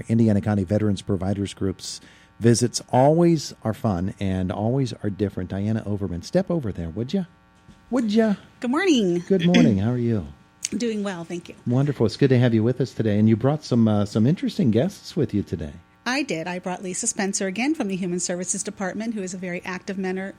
Indiana County Veterans Providers Group's visits always are fun and always are different. Diana Overman, step over there, would you? Would you? Good morning. Good morning. How are you? Doing well, thank you. Wonderful. It's good to have you with us today. And you brought some interesting guests with you today. I did. I brought Lisa Spencer again from the Human Services Department, who is a very active member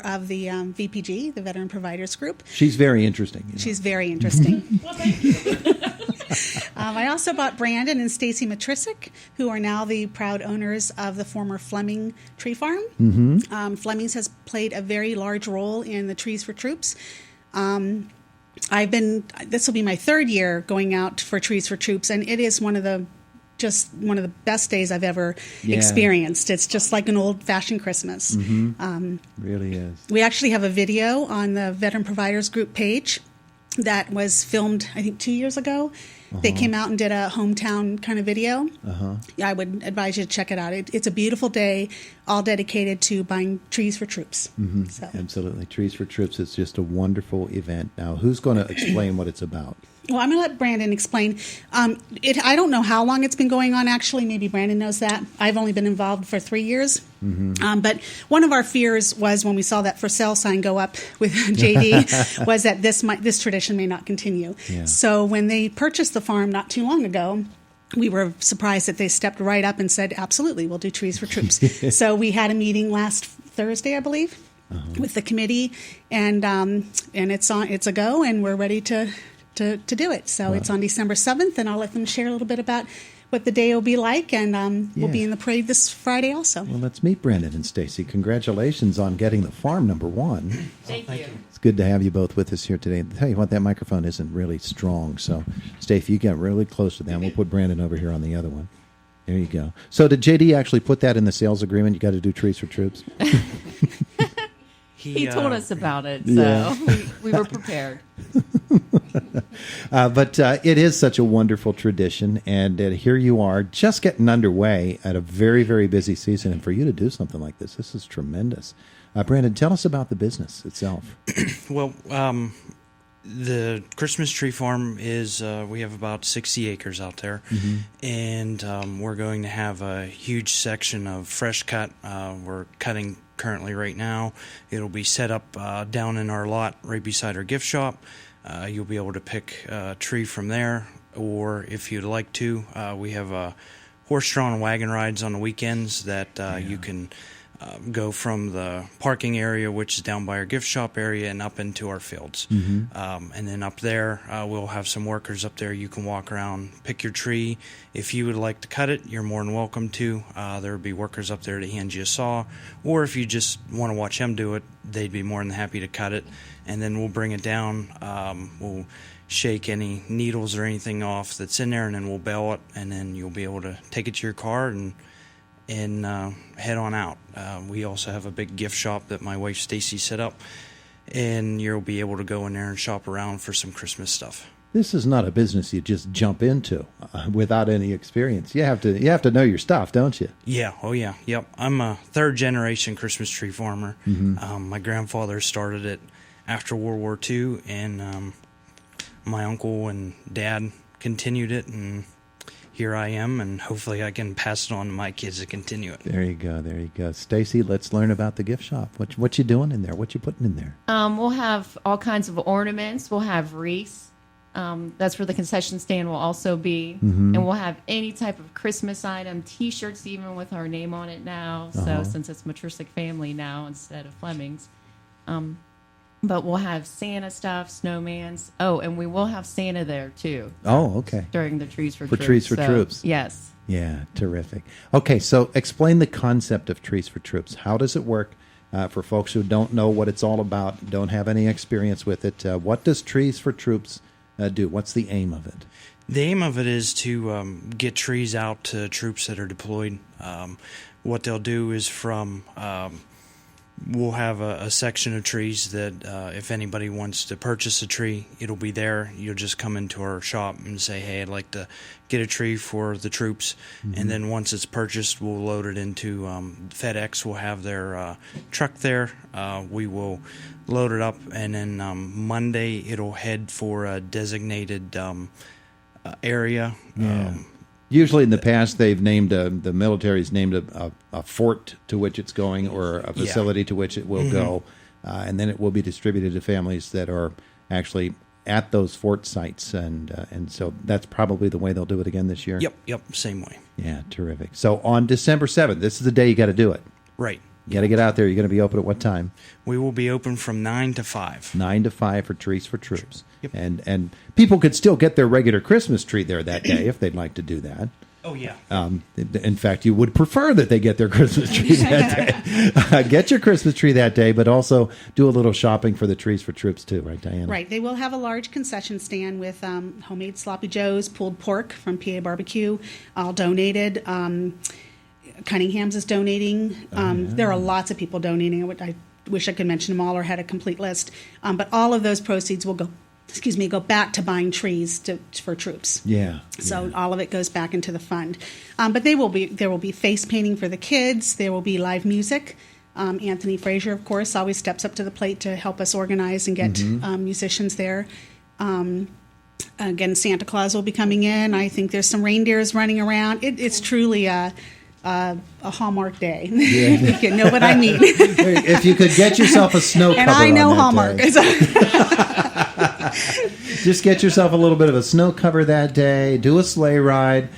of the VPG, the Veteran Providers Group. She's very interesting. She's very interesting. Well, thank you. I also brought Brandon and Stacy Mytrysak, who are now the proud owners of the former Fleming Tree Farm. Mm-hmm. Fleming's has played a very large role in the Trees for Troops. This will be my third year going out for Trees for Troops, and it is one of the best days I've ever experienced. It's just like an old-fashioned Christmas. Mm-hmm. Really is. We actually have a video on the Veteran Providers Group page that was filmed, I think, 2 years ago. They came out and did a hometown kind of video. I would advise you to check it out. It's a beautiful day, all dedicated to buying Trees for Troops. Mm-hmm. So. Absolutely. Trees for Troops is just a wonderful event. Now, who's going to explain what it's about? Well, I'm going to let Brandon explain. I don't know how long it's been going on, actually. Maybe Brandon knows that. I've only been involved for 3 years. Mm-hmm. But one of our fears was when we saw that for sale sign go up with JD was that this tradition may not continue. Yeah. So when they purchased the farm not too long ago, we were surprised that they stepped right up and said, absolutely, we'll do Trees for Troops. So we had a meeting last Thursday, I believe, with the committee, and it's a go, and we're ready to do it. So It's on December 7th, and I'll let them share a little bit about what the day will be like, and we'll be in the parade this Friday also. Well, let's meet Brandon and Stacy. Congratulations on getting the farm #1. Thank you. It's good to have you both with us here today. I'll tell you what, that microphone isn't really strong, so Stacy, if you get really close to them, we'll put Brandon over here on the other one. There you go. So did JD actually put that in the sales agreement? You got to do Trees for Troops? He told us about it, so we were prepared. But it is such a wonderful tradition, and here you are just getting underway at a very, very busy season. And for you to do something like this is tremendous. Brandon, tell us about the business itself. Well, the Christmas Tree Farm is, we have about 60 acres out there, and we're going to have a huge section of fresh cut. We're cutting currently right now. It'll be set up down in our lot right beside our gift shop. You'll be able to pick a tree from there, or if you'd like to, we have horse-drawn wagon rides on the weekends that you can go from the parking area, which is down by our gift shop area, and up into our fields. And then up there, we'll have some workers up there. You can walk around, pick your tree. If you would like to cut it, you're more than welcome to. There will be workers up there to hand you a saw. Or if you just want to watch them do it, they'd be more than happy to cut it. And then we'll bring it down. We'll shake any needles or anything off that's in there, and then we'll bale it, and then you'll be able to take it to your car and head on out. We also have a big gift shop that my wife Stacy set up, and you'll be able to go in there and shop around for some Christmas stuff. This is not a business you just jump into without any experience. You have to know your stuff, don't you? Yeah. Oh yeah. Yep. I'm a third generation Christmas tree farmer. My grandfather started it after World War II, and my uncle and dad continued it, and here I am, and hopefully I can pass it on to my kids to continue it. There you go. There you go. Stacy, let's learn about the gift shop. What you doing in there? What you putting in there? We'll have all kinds of ornaments. We'll have wreaths. That's where the concession stand will also be. And we'll have any type of Christmas item, T-shirts even with our name on it now. So since it's Mytrysak family now instead of Fleming's. But we'll have Santa stuff, snowmans. Oh, and we will have Santa there, too. Oh, okay. During the Trees for Troops. Trees for Troops. Yes. Yeah, terrific. Okay, so explain the concept of Trees for Troops. How does it work for folks who don't know what it's all about, don't have any experience with it? What does Trees for Troops do? What's the aim of it? The aim of it is to get trees out to troops that are deployed. What they'll do is we'll have a section of trees that if anybody wants to purchase a tree, it'll be there. You'll just come into our shop and say, hey, I'd like to get a tree for the troops. And then once it's purchased, we'll load it into FedEx. Will have their truck there. We will load it up, and then Monday it'll head for a designated area. Usually in the past, they've named the military's named a fort to which it's going or a facility to which it will go, and then it will be distributed to families that are actually at those fort sites, and so that's probably the way they'll do it again this year. Yep, same way. Yeah, terrific. So on December 7th, this is the day you got to do it. Right. You got to get out there. You're going to be open at what time? We will be open from 9 to 5. 9 to 5 for Trees for Troops. Yep. And people could still get their regular Christmas tree there that day if they'd like to do that. Oh, yeah. In fact, you would prefer that they get their Christmas tree that day. Get your Christmas tree that day, but also do a little shopping for the Trees for Troops too, right, Diana? Right. They will have a large concession stand with homemade sloppy joes, pulled pork from PA Barbecue, all donated. Cunningham's is donating. There are lots of people donating. I wish I could mention them all or had a complete list. But all of those proceeds will go back to buying trees for troops. Yeah. So all of it goes back into the fund. But there will be face painting for the kids. There will be live music. Anthony Frazier, of course, always steps up to the plate to help us organize and get musicians there. Again, Santa Claus will be coming in. I think there's some reindeers running around. It's truly a Hallmark day. Yeah. You know what I mean. If you could get yourself a snow cover, and I know on Hallmark. Just get yourself a little bit of a snow cover that day. Do a sleigh ride.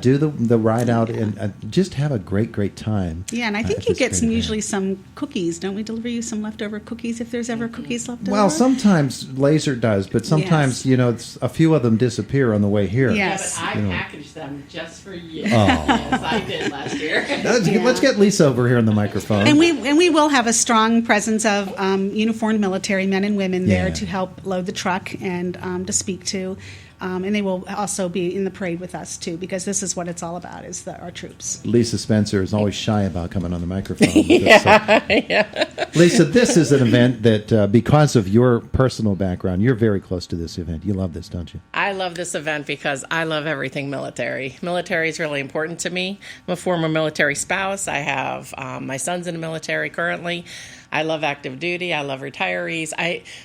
Do the ride out and just have a great time. Yeah, and I think you get usually some cookies. Don't we deliver you some leftover cookies if there's ever cookies left over? Well, sometimes Laser does, but sometimes a few of them disappear on the way here. Yes. Yeah, but I packaged them just for you. As I did last year. Let's get Lisa over here on the microphone. And we will have a strong presence of uniformed military men and women there Yeah. to help load the truck and to speak to. And they will also be in the parade with us, too, because this is what it's all about, is our troops. Lisa Spencer is always shy about coming on the microphone. Lisa, this is an event that, because of your personal background, you're very close to this event. You love this, don't you? I love this event because I love everything military. Military is really important to me. I'm a former military spouse. I have my son's in the military currently. I love active duty. I love retirees.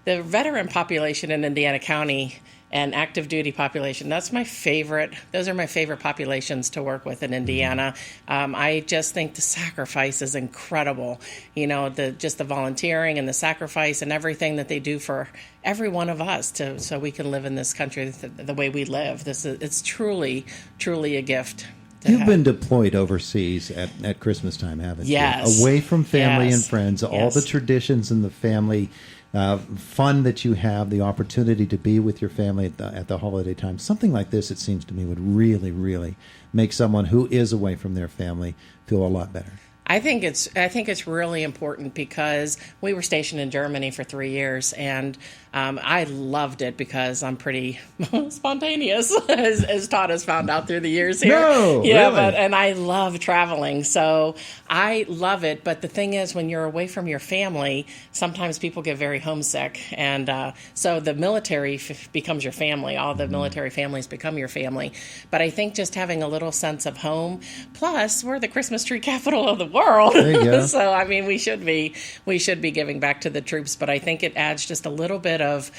The veteran population in Indiana County and active duty population, those are my favorite populations to work with in Indiana. I just think the sacrifice is incredible. The volunteering and the sacrifice and everything that they do for every one of us so we can live in this country the way we live. It's truly a gift. You've been deployed overseas at Christmas time, haven't you? Yes. Away from family and Yes. friends, all Yes. the traditions in the family, fun that you have, the opportunity to be with your family at the holiday time. Something like this, it seems to me, would really, really make someone who is away from their family feel a lot better. I think it's really important because we were stationed in Germany for 3 years, and I loved it because I'm pretty spontaneous, as Todd has found out through the years here. No, yeah, really? and I love traveling, so I love it. But the thing is, when you're away from your family, sometimes people get very homesick, and so the military becomes your family. All the military families become your family. But I think just having a little sense of home. Plus, we're the Christmas tree capital of the world. There you go. So I mean, we should be giving back to the troops, but I think it adds just a little bit of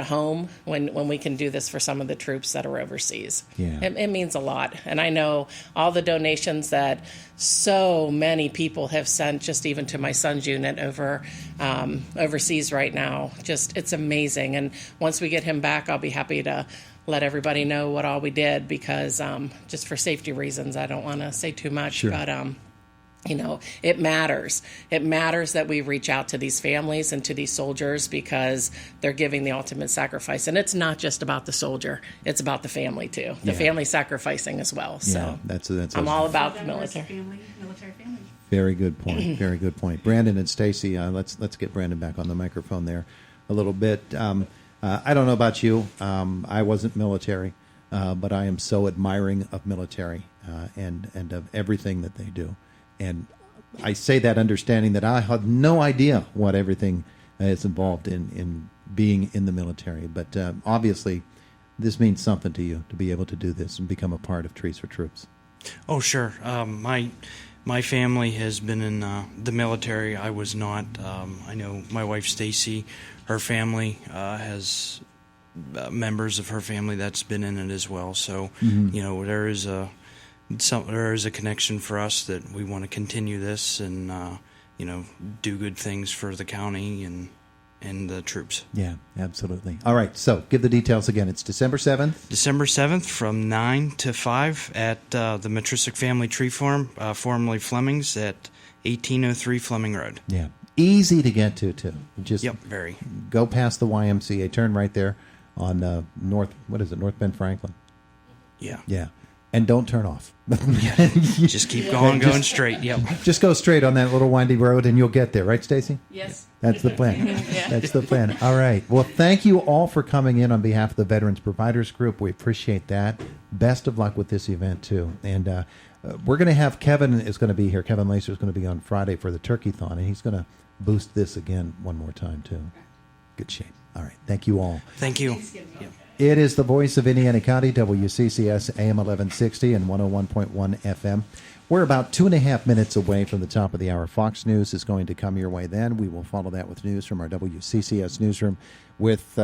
home when we can do this for some of the troops that are overseas. Yeah. It means a lot, and I know all the donations that so many people have sent, just even to my son's unit overseas right now. Just it's amazing, and once we get him back, I'll be happy to let everybody know what all we did because just for safety reasons, I don't want to say too much, Sure. but it matters. It matters that we reach out to these families and to these soldiers because they're giving the ultimate sacrifice. And it's not just about the soldier. It's about the family, too. The family sacrificing as well. So that's I'm all about the military. Military family. Very good point. Very good point. Brandon and Stacy, let's get Brandon back on the microphone there a little bit. I don't know about you. I wasn't military, but I am so admiring of military and of everything that they do. And I say that understanding that I had no idea what everything is involved in being in the military. But obviously, this means something to you to be able to do this and become a part of Trees for Troops. Oh, sure. My family has been in the military. I was not. I know my wife Stacy, her family has members of her family that's been in it as well. So, there is a connection for us that we want to continue this and do good things for the county and the troops. Yeah, absolutely. All right, so give the details again. It's December 7th. December 7th from 9 to 5 at the Mytrysak Family Tree Farm, formerly Fleming's, at 1803 Fleming Road. Yeah, easy to get to, too. Just very. Go past the YMCA, turn right there on North Bend Franklin. Yeah. Yeah. And don't turn off. Just keep going straight. Yep. Just go straight on that little windy road and you'll get there. Right, Stacy? Yes. That's the plan. That's the plan. All right. Well, thank you all for coming in on behalf of the Veterans Providers Group. We appreciate that. Best of luck with this event, too. And we're going to have Kevin is going to be here. Kevin Lacer is going to be on Friday for the Turkey-thon, and he's going to boost this again one more time, too. Good shape. All right. Thank you all. Thank you. It is the voice of Indiana County, WCCS AM 1160 and 101.1 FM. We're about 2.5 minutes away from the top of the hour. Fox News is going to come your way then. We will follow that with news from our WCCS newsroom with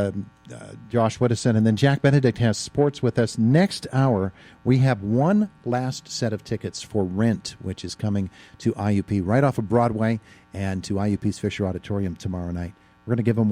Josh Whittison. And then Jack Benedict has sports with us. Next hour, we have one last set of tickets for Rent, which is coming to IUP right off of Broadway and to IUP's Fisher Auditorium tomorrow night. We're going to give them